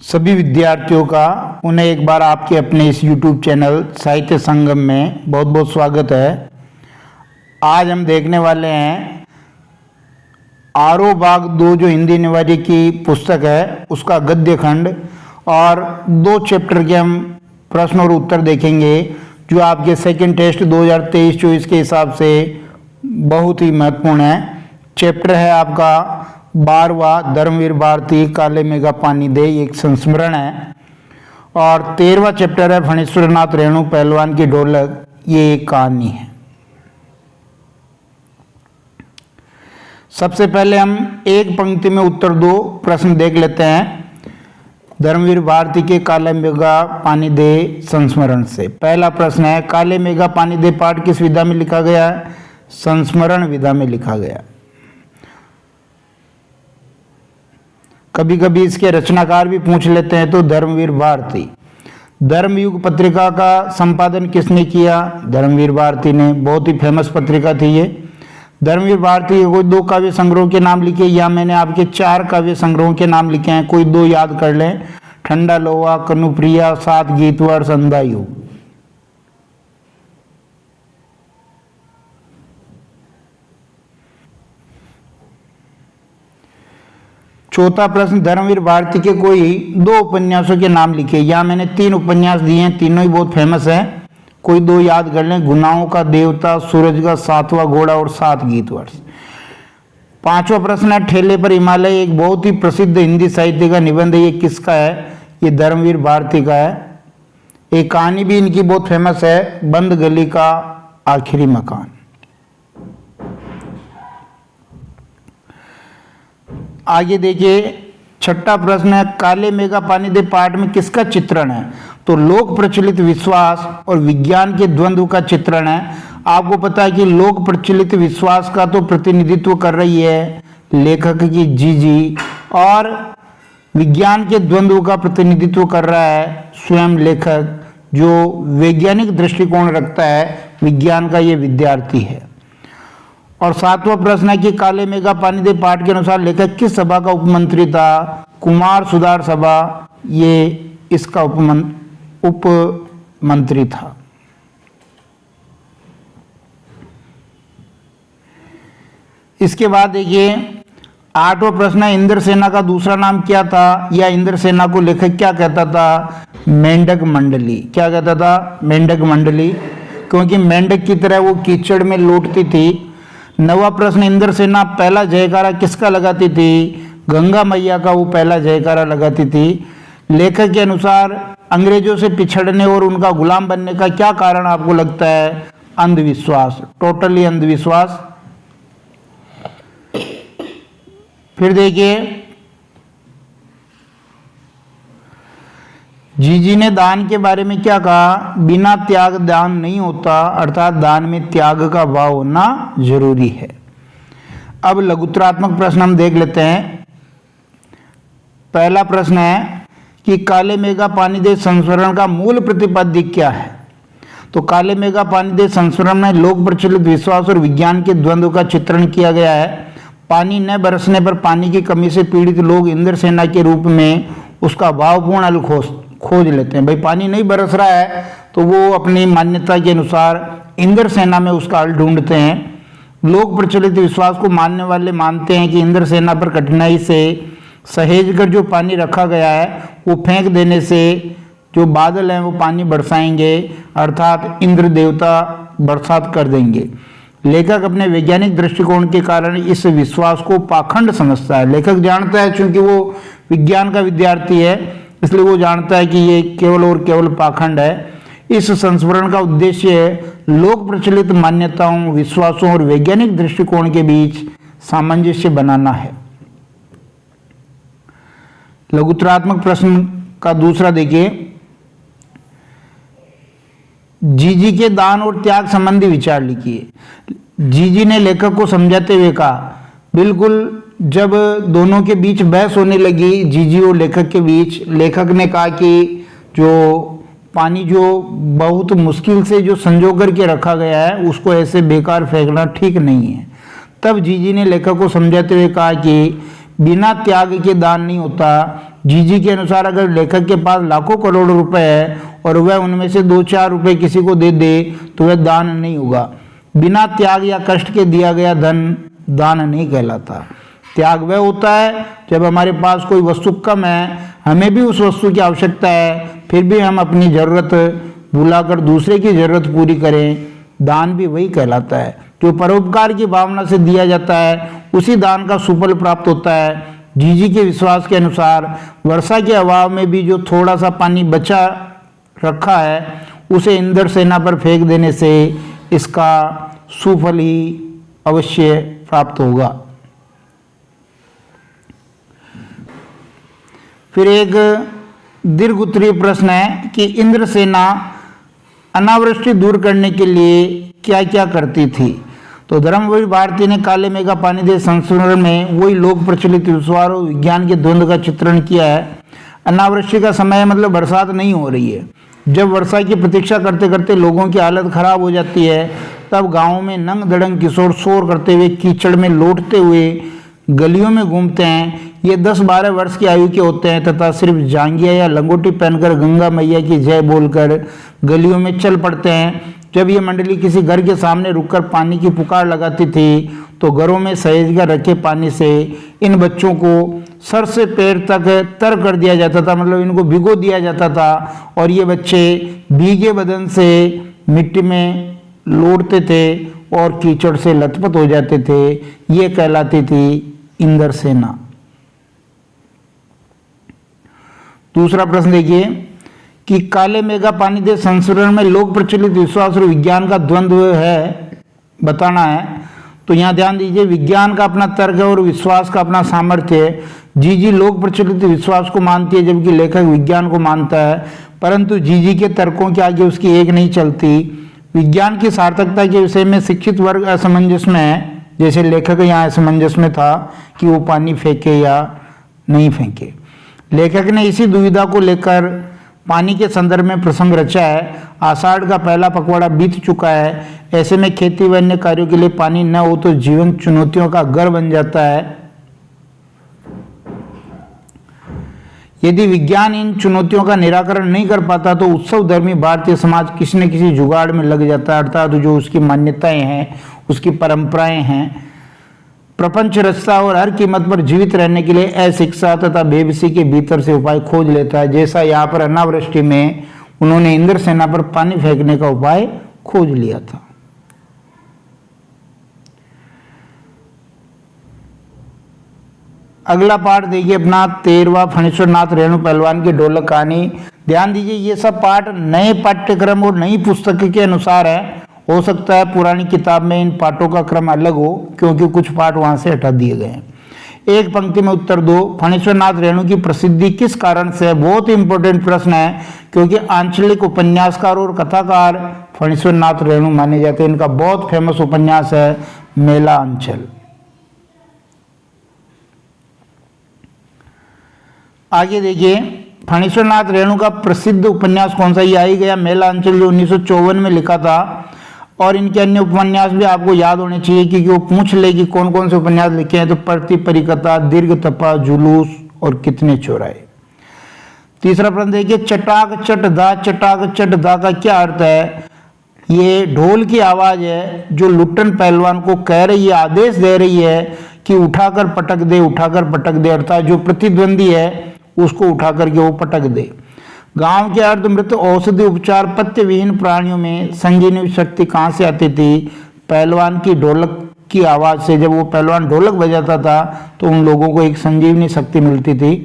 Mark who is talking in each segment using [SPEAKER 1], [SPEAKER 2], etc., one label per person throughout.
[SPEAKER 1] सभी विद्यार्थियों का उन्हें एक बार आपके अपने इस YouTube चैनल साहित्य संगम में बहुत बहुत स्वागत है। आज हम देखने वाले हैं आरो बाग 2 जो हिंदी निवारी की पुस्तक है उसका गद्य खंड और 2 चैप्टर के हम प्रश्न और उत्तर देखेंगे जो आपके सेकंड टेस्ट 2023-24 के हिसाब से बहुत ही महत्वपूर्ण है। चैप्टर है आपका 12वां धर्मवीर भारती काले मेघा पानी दे, एक संस्मरण है। और 13वां चैप्टर है फणीश्वर नाथ रेणु पहलवान की ढोलक, ये एक कहानी है। सबसे पहले हम एक पंक्ति में उत्तर 2 प्रश्न देख लेते हैं धर्मवीर भारती के काले मेघा पानी दे संस्मरण से। पहला प्रश्न है, काले मेघा पानी दे पाठ किस विधा में लिखा गया है? संस्मरण विधा में लिखा गया। कभी कभी इसके रचनाकार भी पूछ लेते हैं तो धर्मवीर भारती। धर्मयुग पत्रिका का संपादन किसने किया? धर्मवीर भारती ने। बहुत ही फेमस पत्रिका थी ये। धर्मवीर भारती के कोई 2 काव्य संग्रहों के नाम लिखे, या मैंने आपके 4 काव्य संग्रहों के नाम लिखे हैं, कोई 2 याद कर लें। ठंडा लोहा, कनुप्रिया, 7 गीतवर, संध्यायुग। चौथा प्रश्न, धर्मवीर भारती के कोई 2 उपन्यासों के नाम लिखे, या मैंने 3 उपन्यास दिए हैं, तीनों ही बहुत फेमस हैं, कोई 2 याद कर लें। गुनाहों का देवता, सूरज का 7वां घोड़ा और 7 गीतवर्ष। 5वां प्रश्न है, ठेले पर हिमालय, एक बहुत ही प्रसिद्ध हिंदी साहित्य का निबंध है, ये किसका है? ये धर्मवीर भारती का है। एक कहानी भी इनकी बहुत फेमस है, बंद गली का आखिरी मकान। आगे देखिए, 6ठा प्रश्न है, काले मेघा पानी दे पाठ में किसका चित्रण है? तो लोक प्रचलित विश्वास और विज्ञान के द्वंद्व का चित्रण है। आपको पता है कि लोक प्रचलित विश्वास का तो प्रतिनिधित्व कर रही है लेखक की जीजी, और विज्ञान के द्वंद्व का प्रतिनिधित्व कर रहा है स्वयं लेखक, जो वैज्ञानिक दृष्टिकोण रखता है विज्ञान का, ये विद्यार्थी है। और 7वां प्रश्न है कि काले मेघा पानी दे पाठ के अनुसार लेखक किस सभा का उपमंत्री था? कुमार सुधार सभा, ये इसका उपमंत्री था। इसके बाद देखिए 8वां प्रश्न है, इंद्रसेना का दूसरा नाम क्या था? या इंद्रसेना को लेखक क्या कहता था? मेंढक मंडली। क्या कहता था? मेंढक मंडली, क्योंकि मेंढक की तरह वो कीचड़ में लौटती थी। 9वां प्रश्न, इंद्रसेना पहला जयकारा किसका लगाती थी? गंगा मैया का वो पहला जयकारा लगाती थी। लेखक के अनुसार अंग्रेजों से पिछड़ने और उनका गुलाम बनने का क्या कारण आपको लगता है? अंधविश्वास, टोटली अंधविश्वास। फिर देखिए, जीजी ने दान के बारे में क्या कहा? बिना त्याग दान नहीं होता, अर्थात दान में त्याग का भाव होना जरूरी है। अब लघुत्तरात्मक प्रश्न हम देख लेते हैं। पहला प्रश्न है कि काले मेघा पानी दे संस्मरण का मूल प्रतिपाद्य क्या है? तो काले मेघा पानी दे संस्मरण में लोक प्रचलित विश्वास और विज्ञान के द्वंद्व का चित्रण किया गया है। पानी न बरसने पर पानी की कमी से पीड़ित लोग इंद्रसेना के रूप में उसका भावपूर्ण हल खोज लेते हैं। भाई पानी नहीं बरस रहा है तो वो अपनी मान्यता के अनुसार इंद्रसेना में उसका हल ढूंढते हैं। लोक प्रचलित विश्वास को मानने वाले मानते हैं कि इंद्रसेना पर कठिनाई से सहेज कर जो पानी रखा गया है वो फेंक देने से जो बादल हैं वो पानी बरसाएंगे, अर्थात इंद्र देवता बरसात कर देंगे। लेखक अपने वैज्ञानिक दृष्टिकोण के कारण इस विश्वास को पाखंड समझता है। लेखक जानता है, चूंकि वो विज्ञान का विद्यार्थी है, इसलिए वो जानता है कि ये केवल और केवल पाखंड है। इस संस्मरण का उद्देश्य लोक प्रचलित मान्यताओं, विश्वासों और वैज्ञानिक दृष्टिकोण के बीच सामंजस्य बनाना है। लघुत्तरात्मक प्रश्न का दूसरा देखिए, जीजी के दान और त्याग संबंधी विचार लिखिए। जीजी ने लेखक को समझाते हुए कहा, बिल्कुल जब दोनों के बीच बहस होने लगी, जीजी और लेखक के बीच, लेखक ने कहा कि जो पानी जो बहुत मुश्किल से जो संजो करके रखा गया है उसको ऐसे बेकार फेंकना ठीक नहीं है। तब जीजी ने लेखक को समझाते हुए कहा कि बिना त्याग के दान नहीं होता, जीजी के अनुसार अगर लेखक के पास लाखों करोड़ रुपए है और वह उनमें से 2-4 रुपए किसी को दे दे तो वह दान नहीं होगा। बिना त्याग या कष्ट के दिया गया धन दान नहीं कहलाता। त्याग वह होता है जब हमारे पास कोई वस्तु कम है, हमें भी उस वस्तु की आवश्यकता है, फिर भी हम अपनी जरूरत भुलाकर दूसरे की जरूरत पूरी करें। दान भी वही कहलाता है। जो परोपकार की भावना से दिया जाता है उसी दान का सुफल प्राप्त होता है। जीजी के विश्वास के अनुसार वर्षा के अभाव में भी जो थोड़ा सा पानी बचा रखा है उसे इंद्र सेना पर फेंक देने से इसका सुफल ही अवश्य प्राप्त होगा। फिर एक दीर्घ उत्तरीय प्रश्न है कि इंद्र सेना अनावृष्टि दूर करने के लिए क्या क्या करती थी। तो धर्मवीर भारती ने काले मेघ का पानी दे संस्करण में वही लोक प्रचलित विश्वास और विज्ञान के द्वंद्व का चित्रण किया है। अनावृष्टि का समय मतलब बरसात नहीं हो रही है। जब वर्षा की प्रतीक्षा करते करते लोगों की हालत खराब हो जाती है तब गाँव में नंग दड़ंग किशोर शोर करते हुए कीचड़ में लौटते हुए गलियों में घूमते हैं। ये 10-12 वर्ष की आयु के होते हैं तथा सिर्फ जांघिया या लंगोटी पहनकर गंगा मैया की जय बोलकर गलियों में चल पड़ते हैं। जब ये मंडली किसी घर के सामने रुककर पानी की पुकार लगाती थी तो घरों में सहेज कर रखे पानी से इन बच्चों को सर से पैर तक तर कर दिया जाता था, मतलब इनको भिगो दिया जाता था और ये बच्चे भीगे बदन से मिट्टी में लौटते थे और कीचड़ से लथपथ हो जाते थे। ये कहलाती थी इंद्र सेना। दूसरा प्रश्न देखिए कि काले मेघ का पानी दे संस्करण में लोक प्रचलित विश्वास और विज्ञान का द्वंद्व है बताना है। तो यहाँ ध्यान दीजिए, विज्ञान का अपना तर्क है और विश्वास का अपना सामर्थ्य है। जीजी लोक प्रचलित विश्वास को मानती है जबकि लेखक विज्ञान को मानता है, परंतु जीजी के तर्कों के आगे उसकी एक नहीं चलती। विज्ञान की सार्थकता के विषय में शिक्षित वर्ग असमंजस में है, जैसे लेखक यहाँ असमंजस में था कि वो पानी फेंके या नहीं फेंके। लेखक ने इसी दुविधा को लेकर पानी के संदर्भ में प्रसंग रचा है। आषाढ़ का पहला पखवाड़ा बीत चुका है, ऐसे में खेती व अन्य कार्यों के लिए पानी न हो तो जीवन चुनौतियों का घर बन जाता है। यदि विज्ञान इन चुनौतियों का निराकरण नहीं कर पाता तो उत्सव धर्मी भारतीय समाज किसी न किसी जुगाड़ में लग जाता है, अर्थात जो उसकी मान्यताएं हैं, उसकी परंपराएं हैं, प्रपंच रचता और हर कीमत पर जीवित रहने के लिए अशिक्षा तथा बेबसी के भीतर से उपाय खोज लेता है। जैसा यहाँ पर अनावृष्टि में उन्होंने इंद्र सेना पर पानी फेंकने का उपाय खोज लिया था। अगला पाठ देखिए अपना 13वां फणीश्वर नाथ रेणु पहलवान की ढोलक कहानी। ध्यान दीजिए, ये सब पाठ नए पाठ्यक्रम और नई पुस्तक के अनुसार है। हो सकता है पुरानी किताब में इन पाठों का क्रम अलग हो क्योंकि कुछ पाठ वहां से हटा दिए गए हैं। एक पंक्ति में उत्तर दो, फणीश्वर नाथ रेणु की प्रसिद्धि किस कारण से है। बहुत इंपॉर्टेंट प्रश्न है क्योंकि आंचलिक उपन्यासकार और कथाकार फणीश्वर नाथ रेणु माने जाते हैं। इनका बहुत फेमस उपन्यास है मेला अंचल। आगे देखिए, फणीश्वर नाथ रेणु का प्रसिद्ध उपन्यास कौन सा। ये आ ही गया मेला अंचल जो 1954 में लिखा था। और इनके अन्य उपन्यास भी आपको याद होने चाहिए क्योंकि वो पूछ ले कि कौन कौन से उपन्यास लिखे हैं। तो प्रति परिकथा, दीर्घ तपा, जुलूस और कितने चौराहे। तीसरा प्रश्न देखिए, चटाक चट दा का क्या अर्थ है। ये ढोल की आवाज है जो लुट्टन पहलवान को कह रही है, आदेश दे रही है कि उठाकर पटक दे, अर्थात जो प्रतिद्वंदी है उसको उठा करके वो पटक दे। गांव के अर्धमृत औषधि उपचार पथ्य विहीन प्राणियों में संजीवनी शक्ति कहाँ से आती थी। पहलवान की ढोलक की आवाज से। जब वो पहलवान ढोलक बजाता था तो उन लोगों को एक संजीवनी शक्ति मिलती थी।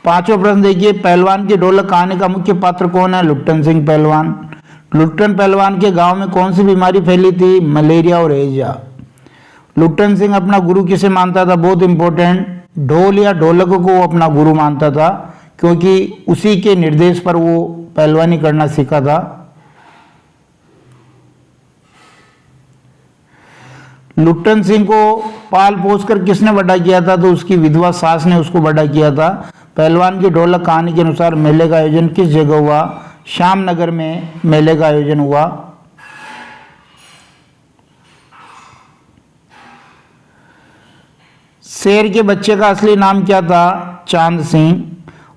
[SPEAKER 1] पांचवा प्रश्न देखिए, पहलवान की ढोलक कहानी का मुख्य पात्र कौन है। लुट्टन सिंह पहलवान। लुट्टन पहलवान के गांव में कौन सी बीमारी फैली थी। मलेरिया और हैजा। लुट्टन सिंह अपना गुरु किसे मानता था। बहुत इंपॉर्टेंट, ढोल या ढोलक को वो अपना गुरु मानता था क्योंकि उसी के निर्देश पर वो पहलवानी करना सीखा था। लुट्टन सिंह को पाल पोस कर किसने बड़ा किया था। तो उसकी विधवा सास ने उसको बड़ा किया था। पहलवान की ढोलक कहानी के अनुसार मेले का आयोजन किस जगह हुआ। श्यामनगर में मेले का आयोजन हुआ। शेर के बच्चे का असली नाम क्या था? चांद सिंह।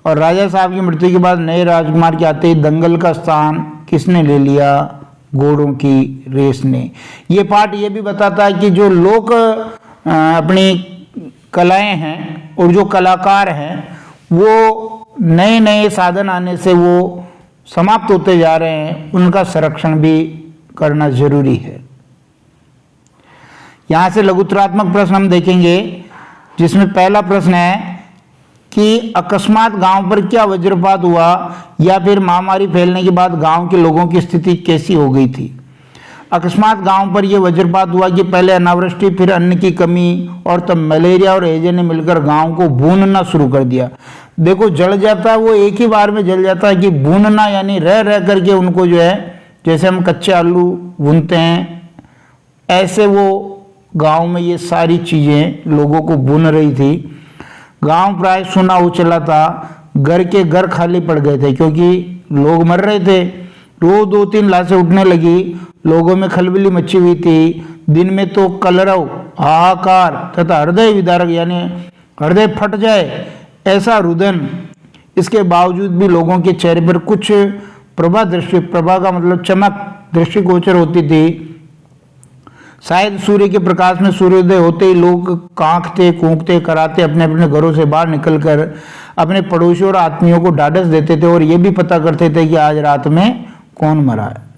[SPEAKER 1] और राजा साहब की मृत्यु के बाद नए राजकुमार के आते ही दंगल का स्थान किसने ले लिया? घोड़ों की रेस ने। ये पाठ ये भी बताता है कि जो लोग अपनी कलाएं हैं और जो कलाकार हैं वो नए नए साधन आने से वो समाप्त होते जा रहे हैं, उनका संरक्षण भी करना जरूरी है। यहां से लघुत्तरात्मक प्रश्न हम देखेंगे, जिसमें पहला प्रश्न है कि अकस्मात गांव पर क्या वज्रपात हुआ या फिर महामारी फैलने के बाद गांव के लोगों की स्थिति कैसी हो गई थी? अकस्मात गांव पर यह वज्रपात हुआ कि पहले अनावृष्टि, फिर अन्न की कमी और तब मलेरिया और हैजे ने मिलकर गांव को भूनना शुरू कर दिया। देखो, जल जाता है वो एक ही बार में जल जाता है, कि भूनना यानी रह रह करके उनको जो है, जैसे हम कच्चे आलू भूनते हैं, ऐसे वो गांव में ये सारी चीजें लोगों को भून रही थी। गांव प्राय सुना हो चला था, घर के घर खाली पड़ गए थे क्योंकि लोग मर रहे थे। रोज 2-3 लाशें उठने लगी, लोगों में खलबली मची हुई थी। दिन में तो कलरव, हाहाकार तथा हृदय विदारक यानी हृदय फट जाए ऐसा रुदन। इसके बावजूद भी लोगों के चेहरे पर कुछ प्रभा का मतलब चमक दृष्टिगोचर होती थी। शायद सूर्य के प्रकाश में सूर्योदय होते ही लोग कांखते कूकते कराते अपने अपने घरों से बाहर निकलकर अपने पड़ोसियों और आत्मीयों को ढाढ़स देते थे और ये भी पता करते थे कि आज रात में कौन मरा है।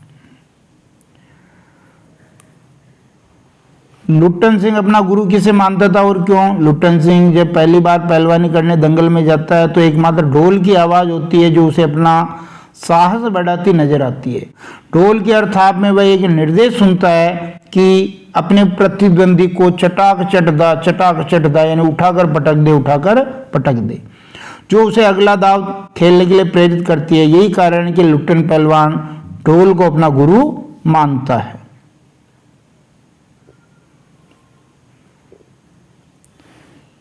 [SPEAKER 1] लुट्टन सिंह अपना गुरु किसे मानता था और क्यों? लुट्टन सिंह जब पहली बार पहलवानी करने दंगल में जाता है तो एकमात्र ढोल की आवाज होती है जो उसे अपना साहस बढ़ाती नजर आती है। ढोल के अर्थात में वह एक निर्देश सुनता है कि अपने प्रतिद्वंदी को चटाक चटदा यानी उठाकर पटक दे, जो उसे अगला दाव खेलने के लिए प्रेरित करती है। यही कारण है कि लुट्टन पहलवान ढोल को अपना गुरु मानता है।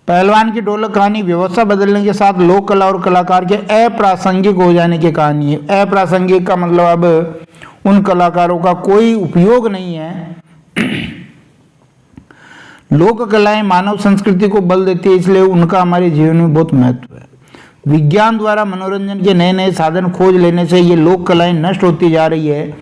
[SPEAKER 1] पहलवान की ढोलक कहानी व्यवस्था बदलने के साथ लोक कला और कलाकार के अप्रासंगिक हो जाने की कहानी है। अप्रासंगिक का मतलब अब उन कलाकारों का कोई उपयोग नहीं है। लोक कलाएं मानव संस्कृति को बल देती है, इसलिए उनका हमारे जीवन में बहुत महत्व है। विज्ञान द्वारा मनोरंजन के नए नए साधन खोज लेने से ये लोक कलाएं नष्ट होती जा रही है।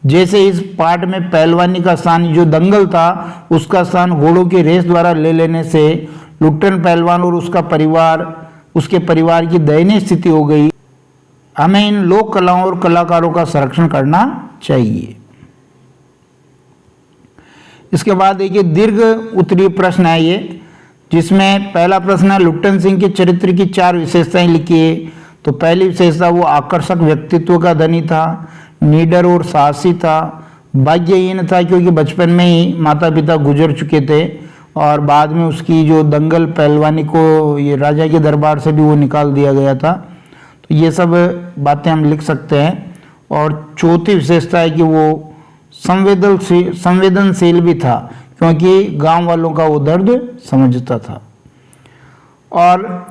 [SPEAKER 1] जैसे इस पाठ में पहलवानी का स्थान जो दंगल था उसका स्थान घोड़ों की रेस द्वारा ले लेने से लुट्टन पहलवान और उसके परिवार की दयनीय स्थिति हो गई। हमें इन लोक कलाओं और कलाकारों का संरक्षण करना चाहिए। इसके बाद देखिए दीर्घ उत्तरीय प्रश्न है ये, जिसमें पहला प्रश्न है लुट्टन सिंह के चरित्र की 4 विशेषताएं लिखिए। तो पहली विशेषता, वो आकर्षक व्यक्तित्व का धनी था, निडर और साहसी था, भाग्यहीन था क्योंकि बचपन में ही माता पिता गुजर चुके थे और बाद में उसकी जो दंगल पहलवानी को ये राजा के दरबार से भी वो निकाल दिया गया था। तो ये सब बातें हम लिख सकते हैं। और चौथी विशेषता है कि वो संवेदनशील भी था क्योंकि गांव वालों का वो दर्द समझता था। और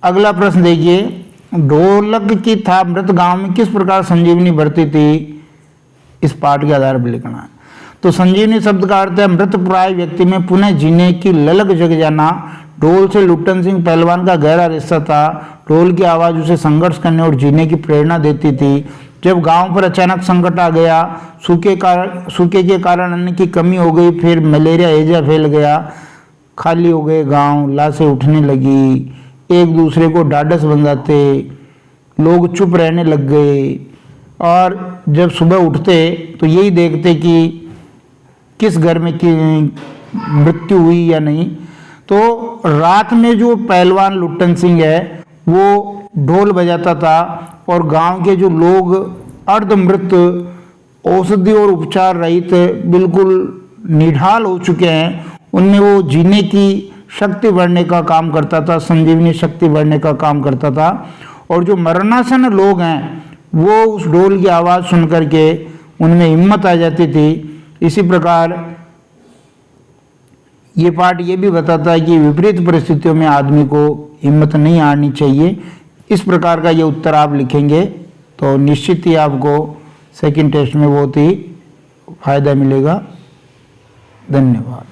[SPEAKER 1] अगला प्रश्न देखिए, ढोलक की थाप मृत गांव में किस प्रकार संजीवनी बरती थी? इस पाठ के आधार पर लिखना है। तो संजीवनी शब्द का अर्थ है मृत प्राय व्यक्ति में पुनः जीने की ललक जग जाना। ढोल से लुट्टन सिंह पहलवान का गहरा रिश्ता था। ढोल की आवाज उसे संघर्ष करने और जीने की प्रेरणा देती थी। जब गांव पर अचानक संकट आ गया, सूखे के कारण अन्न की कमी हो गई, फिर मलेरिया हैजा फैल गया, खाली हो गए गांव, लाशें उठने लगी, एक दूसरे को ढाढ़स बंधाते, लोग चुप रहने लग गए और जब सुबह उठते तो यही देखते कि किस घर में की मृत्यु हुई या नहीं। तो रात में जो पहलवान लुट्टन सिंह है वो ढोल बजाता था और गांव के जो लोग अर्धमृत, औषधि और उपचार रहित बिल्कुल निढाल हो चुके हैं, उनमें वो जीने की शक्ति बढ़ने का काम करता था, संजीवनी शक्ति बढ़ने का काम करता था। और जो मरणासन लोग हैं वो उस ढोल की आवाज़ सुन करके उनमें हिम्मत आ जाती थी। इसी प्रकार ये पाठ ये भी बताता है कि विपरीत परिस्थितियों में आदमी को हिम्मत नहीं हारनी चाहिए। इस प्रकार का ये उत्तर आप लिखेंगे तो निश्चित ही आपको सेकंड टेस्ट में बहुत ही फायदा मिलेगा। धन्यवाद।